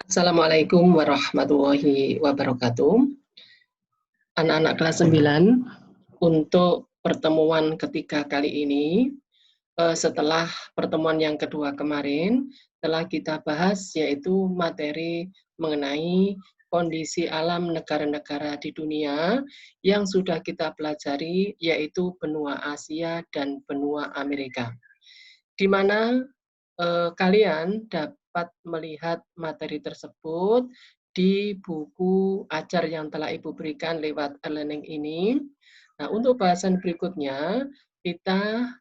Assalamualaikum warahmatullahi wabarakatuh. Anak-anak kelas 9, untuk pertemuan ketiga kali ini, setelah pertemuan yang kedua kemarin, telah kita bahas yaitu materi mengenai kondisi alam negara-negara di dunia yang sudah kita pelajari, yaitu benua Asia dan benua Amerika. Di mana kalian dapat melihat materi tersebut di buku ajar yang telah Ibu berikan lewat e-learning ini. Nah, untuk bahasan berikutnya,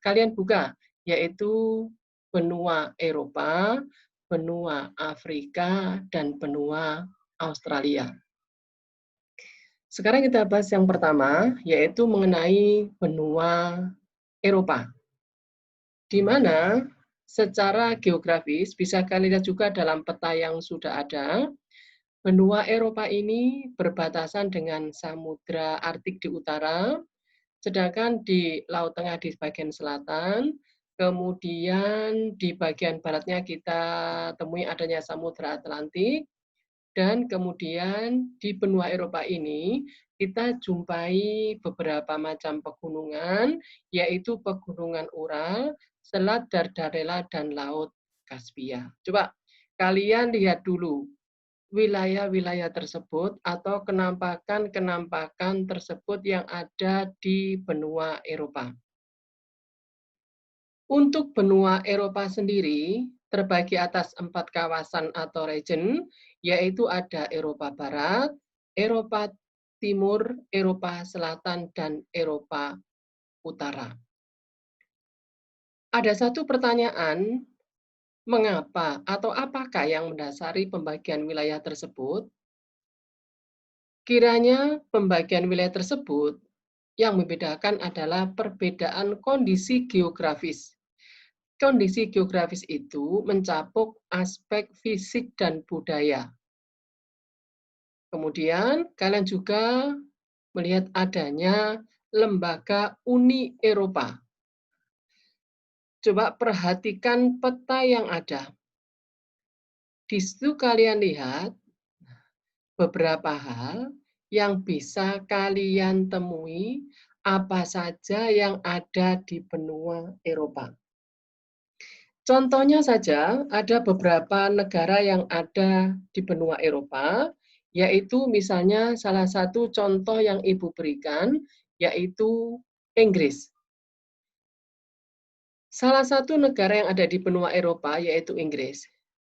kalian buka, yaitu benua Eropa, benua Afrika, dan benua Australia. Sekarang kita bahas yang pertama, yaitu mengenai benua Eropa, di mana secara geografis bisa kalian lihat juga dalam peta yang sudah ada, benua Eropa ini berbatasan dengan Samudra Arktik di utara, sedangkan di Laut Tengah di bagian selatan, kemudian di bagian baratnya kita temui adanya Samudra Atlantik, dan kemudian di benua Eropa ini kita jumpai beberapa macam pegunungan, yaitu pegunungan Ural, Selat Dardanella, dan Laut Kaspia. Coba kalian lihat dulu wilayah-wilayah tersebut atau kenampakan-kenampakan tersebut yang ada di benua Eropa. Untuk benua Eropa sendiri terbagi atas 4 kawasan atau region, yaitu ada Eropa Barat, Eropa Timur, Eropa Selatan, dan Eropa Utara. Ada satu pertanyaan, mengapa atau apakah yang mendasari pembagian wilayah tersebut? Kiranya pembagian wilayah tersebut yang membedakan adalah perbedaan kondisi geografis. Kondisi geografis itu mencakup aspek fisik dan budaya. Kemudian kalian juga melihat adanya lembaga Uni Eropa. Coba perhatikan peta yang ada. Di situ kalian lihat beberapa hal yang bisa kalian temui apa saja yang ada di benua Eropa. Contohnya saja, ada beberapa negara yang ada di benua Eropa, yaitu misalnya salah satu contoh yang Ibu berikan, yaitu Inggris. Salah satu negara yang ada di benua Eropa, yaitu Inggris,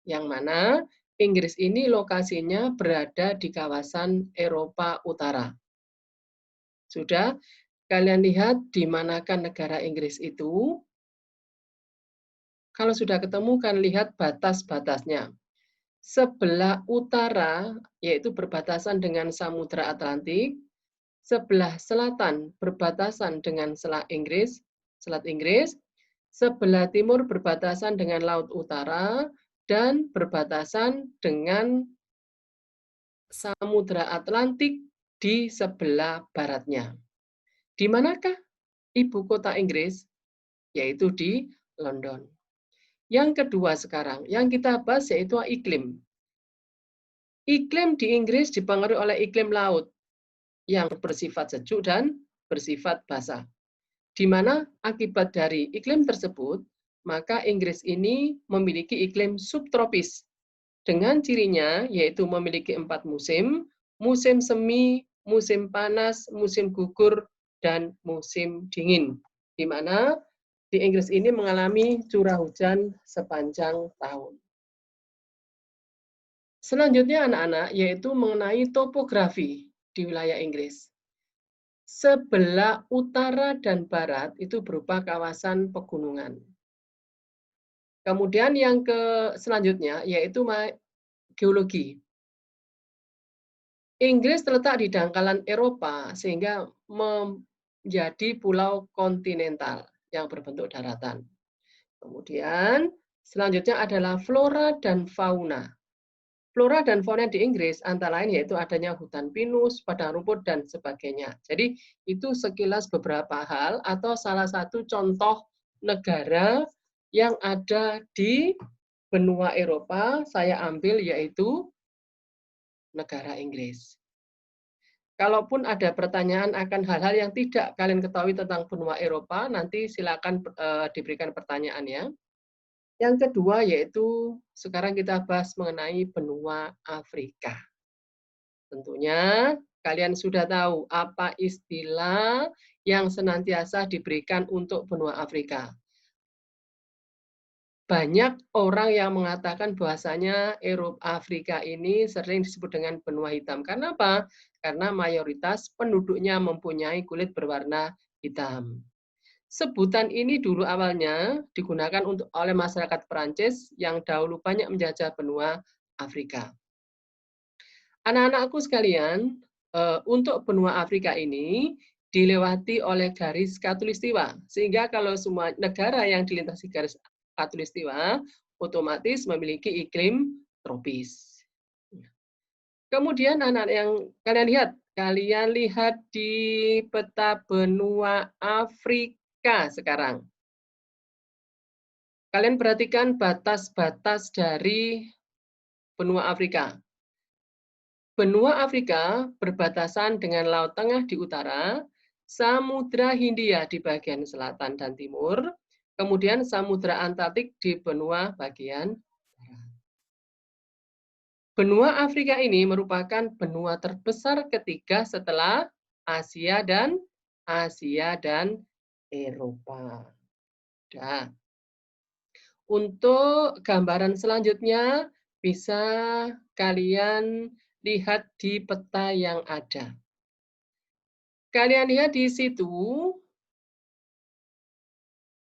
yang mana Inggris ini lokasinya berada di kawasan Eropa Utara. Sudah kalian lihat di manakah negara Inggris itu? Kalau sudah ketemu, kan lihat batas-batasnya. Sebelah utara, yaitu berbatasan dengan Samudra Atlantik, sebelah selatan berbatasan dengan Selat Inggris, sebelah timur berbatasan dengan Laut Utara, dan berbatasan dengan Samudra Atlantik di sebelah baratnya. Di manakah ibu kota Inggris? Yaitu di London. Yang kedua sekarang, yang kita bahas yaitu iklim. Iklim di Inggris dipengaruhi oleh iklim laut yang bersifat sejuk dan bersifat basah. Di mana akibat dari iklim tersebut, maka Inggris ini memiliki iklim subtropis. Dengan cirinya yaitu memiliki 4 musim, musim semi, musim panas, musim gugur, dan musim dingin. Di mana di Inggris ini mengalami curah hujan sepanjang tahun. Selanjutnya anak-anak, yaitu mengenai topografi di wilayah Inggris. Sebelah utara dan barat itu berupa kawasan pegunungan. Kemudian yang selanjutnya yaitu geologi. Inggris terletak di dangkalan Eropa sehingga menjadi pulau kontinental yang berbentuk daratan. Kemudian selanjutnya adalah flora dan fauna. Flora dan fauna di Inggris antara lain yaitu adanya hutan pinus, padang rumput, dan sebagainya. Jadi itu sekilas beberapa hal atau salah satu contoh negara yang ada di benua Eropa saya ambil yaitu negara Inggris. Kalaupun ada pertanyaan akan hal-hal yang tidak kalian ketahui tentang benua Eropa, nanti silakan diberikan pertanyaan ya. Yang kedua yaitu sekarang kita bahas mengenai benua Afrika. Tentunya kalian sudah tahu apa istilah yang senantiasa diberikan untuk benua Afrika. Banyak orang yang mengatakan bahwasanya Eropa Afrika ini sering disebut dengan benua hitam. Karena apa? Karena mayoritas penduduknya mempunyai kulit berwarna hitam. Sebutan ini dulu awalnya digunakan oleh masyarakat Perancis yang dahulu banyak menjajah benua Afrika. Anak-anakku sekalian, untuk benua Afrika ini dilewati oleh garis khatulistiwa. Sehingga kalau semua negara yang dilintasi garis khatulistiwa otomatis memiliki iklim tropis. Kemudian anak yang kalian lihat di peta benua Afrika sekarang. Kalian perhatikan batas-batas dari benua Afrika. Benua Afrika berbatasan dengan Laut Tengah di utara, Samudra Hindia di bagian selatan dan timur, kemudian Samudra Atlantik di benua bagian barat. Benua Afrika ini merupakan benua terbesar ketiga setelah Asia dan Eropa. Nah, untuk gambaran selanjutnya bisa kalian lihat di peta yang ada. Kalian lihat di situ,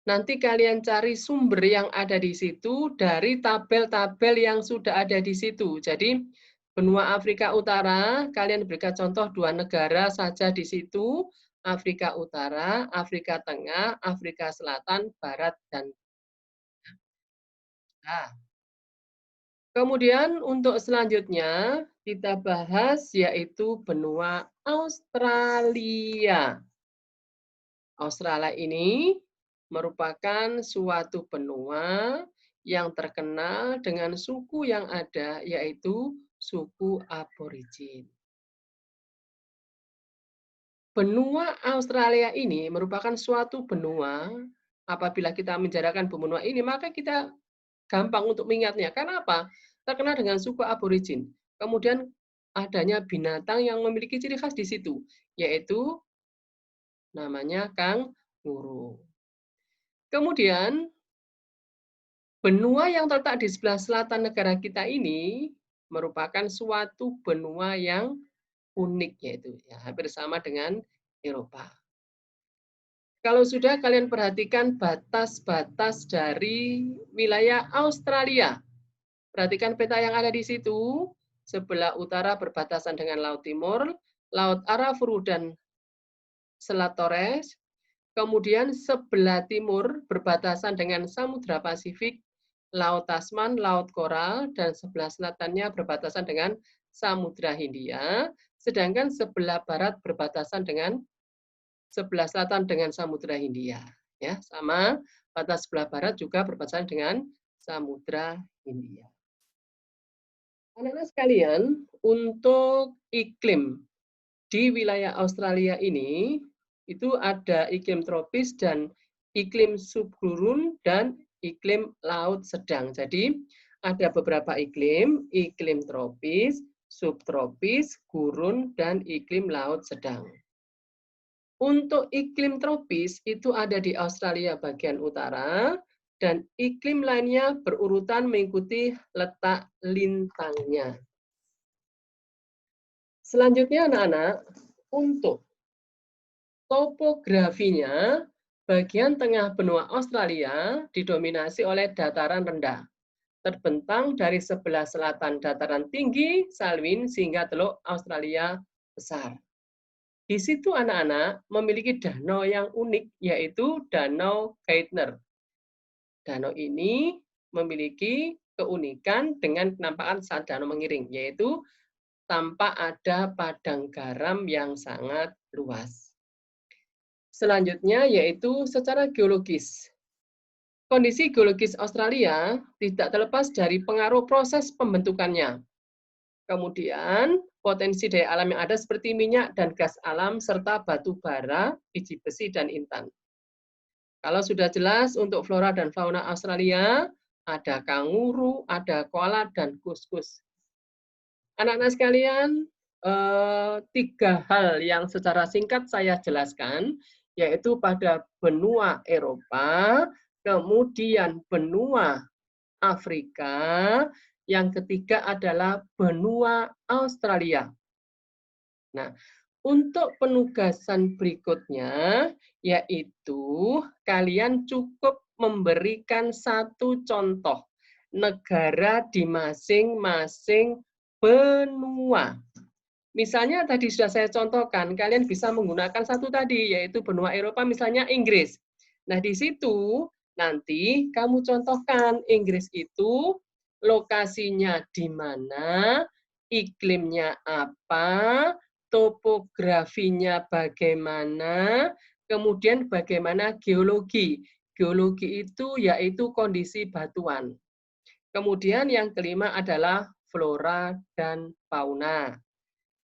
nanti kalian cari sumber yang ada di situ dari tabel-tabel yang sudah ada di situ. Jadi, benua Afrika Utara, kalian berikan contoh 2 negara saja di situ, Afrika Utara, Afrika Tengah, Afrika Selatan, Barat, dan nah, kemudian untuk selanjutnya kita bahas yaitu benua Australia. Australia ini merupakan suatu benua yang terkenal dengan suku yang ada yaitu suku Aborigin. Benua Australia ini merupakan suatu benua, apabila kita menjarakan benua ini maka kita gampang untuk mengingatnya. Karena apa? Terkenal dengan suku Aborigin. Kemudian adanya binatang yang memiliki ciri khas di situ, yaitu namanya kanguru. Kemudian, benua yang terletak di sebelah selatan negara kita ini merupakan suatu benua yang unik, yaitu ya, hampir sama dengan Eropa. Kalau sudah kalian perhatikan batas-batas dari wilayah Australia, perhatikan peta yang ada di situ. Sebelah utara berbatasan dengan Laut Timur, Laut Arafuru dan Selat Torres. Kemudian sebelah timur berbatasan dengan Samudra Pasifik, Laut Tasman, Laut Koral, dan sebelah selatannya berbatasan dengan Samudra Hindia. Sedangkan sebelah barat berbatasan dengan sebelah selatan dengan Samudra Hindia. Ya, sama batas sebelah barat juga berbatasan dengan Samudra Hindia. Anak-anak sekalian, untuk iklim di wilayah Australia ini, itu ada iklim tropis dan iklim subgurun dan iklim laut sedang. Jadi, ada beberapa iklim, iklim tropis, subtropis, gurun, dan iklim laut sedang. Untuk iklim tropis itu ada di Australia bagian utara, dan iklim lainnya berurutan mengikuti letak lintangnya. Selanjutnya anak-anak, untuk topografinya, bagian tengah benua Australia didominasi oleh dataran rendah, terbentang dari sebelah selatan dataran tinggi Salween sehingga Teluk Australia Besar. Di situ anak-anak memiliki danau yang unik, yaitu Danau Keitner. Danau ini memiliki keunikan dengan penampakan saat danau mengiring, yaitu tanpa ada padang garam yang sangat luas. Selanjutnya yaitu secara geologis. Kondisi geologis Australia tidak terlepas dari pengaruh proses pembentukannya. Kemudian, potensi daya alam yang ada seperti minyak dan gas alam, serta batu bara, biji besi, dan intan. Kalau sudah jelas untuk flora dan fauna Australia, ada kanguru, ada koala, dan kus-kus. Anak-anak sekalian, 3 hal yang secara singkat saya jelaskan, yaitu pada benua Eropa, kemudian benua Afrika, yang ketiga adalah benua Australia. Nah, untuk penugasan berikutnya, yaitu kalian cukup memberikan satu contoh negara di masing-masing benua. Misalnya tadi sudah saya contohkan, kalian bisa menggunakan satu tadi, yaitu benua Eropa, misalnya Inggris. Nah, di situ nanti kamu contohkan Inggris itu lokasinya di mana, iklimnya apa, topografinya bagaimana, kemudian bagaimana geologi. Geologi itu yaitu kondisi batuan. Kemudian yang kelima adalah flora dan fauna.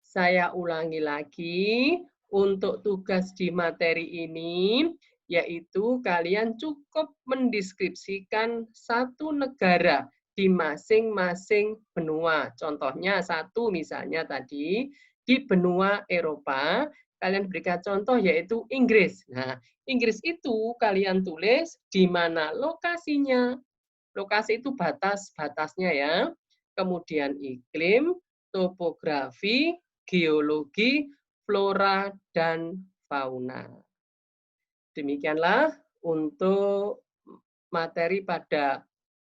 Saya ulangi lagi, untuk tugas di materi ini, yaitu kalian cukup mendeskripsikan satu negara di masing-masing benua. Contohnya satu misalnya tadi, di benua Eropa, kalian berikan contoh yaitu Inggris. Nah, Inggris itu kalian tulis di mana lokasinya. Lokasi itu batas-batasnya ya. Kemudian iklim, topografi, geologi, flora, dan fauna. Demikianlah untuk materi pada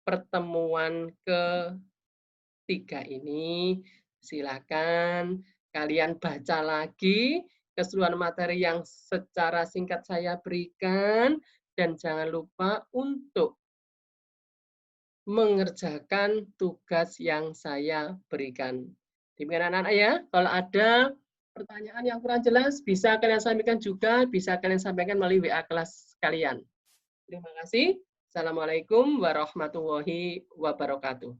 pertemuan ketiga ini. Silakan kalian baca lagi keseluruhan materi yang secara singkat saya berikan, dan jangan lupa untuk mengerjakan tugas yang saya berikan. Demikian anak-anak ya, kalau ada pertanyaan yang kurang jelas, bisa kalian sampaikan juga, bisa kalian sampaikan melalui WA kelas kalian. Terima kasih. Assalamualaikum warahmatullahi wabarakatuh.